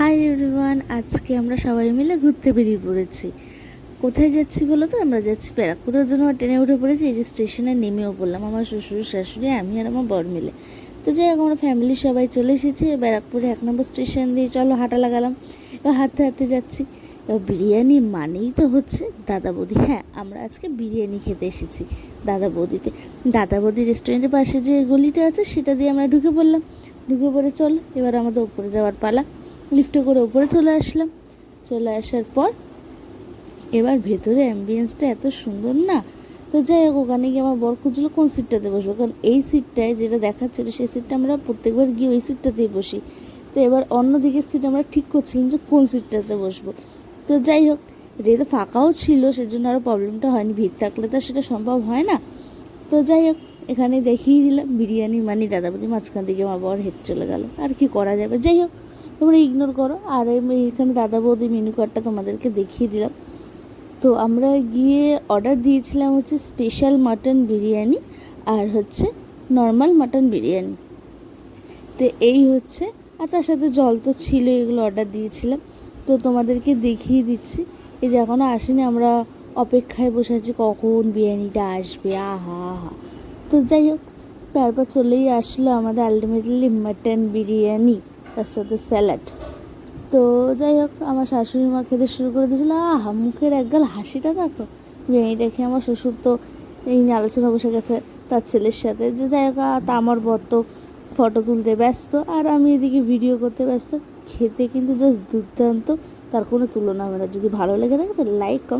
Hi everyone, আজকে আমরা সবাই মিলে ঘুরতে বেরিয়ে পড়েছি। কোথায় যাচ্ছি বলো তো? আমরা যাচ্ছি ব্যারাকপুরের জন্য ট্রেনে উঠে পড়েছি। এই যে স্টেশনে নেমেও পড়লাম, আমার শ্বশুর শাশুড়ি, আমি আর আমার বর মিলে। তো যাই হোক, আমরা ফ্যামিলি সবাই চলে এসেছি ব্যারাকপুরে 1 নম্বর স্টেশন দিয়ে। চলো হাঁটা লাগালাম, এবার হাঁটতে হাঁটতে যাচ্ছি। এবার বিরিয়ানি মানেই তো হচ্ছে দাদা বৌদি। হ্যাঁ, আমরা আজকে বিরিয়ানি খেতে এসেছি দাদা বৌদিতে। দাদা বৌদি রেস্টুরেন্টের পাশে যে গলিটা আছে সেটা দিয়ে আমরা ঢুকে পড়লাম। ঢুকে পড়ে চলো এবার আমাদের উপরে যাওয়ার পালা। লিফটে করে উপরে চলে আসলাম। চলে আসার পর এবার ভেতরে অ্যাম্বিয়েন্সটা এত সুন্দর না। তো যাই হোক, ওখানে গিয়ে আমার বর খুঁজলো কোন সিটটাতে বসবো, কারণ এই সিটটায় যেটা দেখাচ্ছিল সেই সিটটা আমরা প্রত্যেকবার গিয়ে ওই সিটটাতেই বসি। তো এবার অন্য দিকের সিট আমরা ঠিক করছিলাম যে কোন সিটটাতে বসবো। তো যাই হোক, যেহেতু ফাঁকাও ছিল সেজন্য আরও প্রবলেমটা হয়নি, ভিড় থাকলে তো সেটা সম্ভব হয় না। তো যাই হোক, এখানে দেখিয়ে দিলাম বিরিয়ানি মানি দাদা বৌদি, মাঝখান দিকে আমার বর হেঁটে চলে গেল। আর কি করা যাবে, যাই হোক তোমরা ইগনোর করো। আর এখানে দাদা বৌদি মেনু কার্ডটা তোমাদেরকে দেখিয়ে দিলাম। তো আমরা গিয়ে অর্ডার দিয়েছিলাম হচ্ছে স্পেশাল মাটন বিরিয়ানি আর হচ্ছে নর্মাল মাটন বিরিয়ানি। তো এই হচ্ছে, আর তার সাথে জল তো ছিল, এগুলো অর্ডার দিয়েছিলাম। তো তোমাদেরকে দেখিয়ে দিচ্ছি। এই যে এখনও আসেনি, আমরা অপেক্ষায় বসে আছি কখন বিরিয়ানিটা আসবে। আহা আহা। তো যাই হোক, তারপর চলেই আসলো আমাদের আলটিমেটলি মাটন বিরিয়ানি, তার সাথে স্যালাড। তো যাই হোক, আমার শাশুড়ি মা খেতে শুরু করে দিয়েছিলো। আহা, মুখের একগাল হাসিটা দেখো। বিরিয়ানিটা খেয়ে আমার শ্বশুর তো এই নিয়ে আলোচনা বসে গেছে তার ছেলের সাথে, যে যাই হোক, তা আমার বর তো ফটো তুলতে ব্যস্ত আর আমি এদিকে ভিডিও করতে ব্যস্ত। খেতে কিন্তু জাস্ট দুর্দান্ত, তার কোনো তুলনা হবে না। যদি ভালো লেগে থাকে তো লাইক কমেন্ট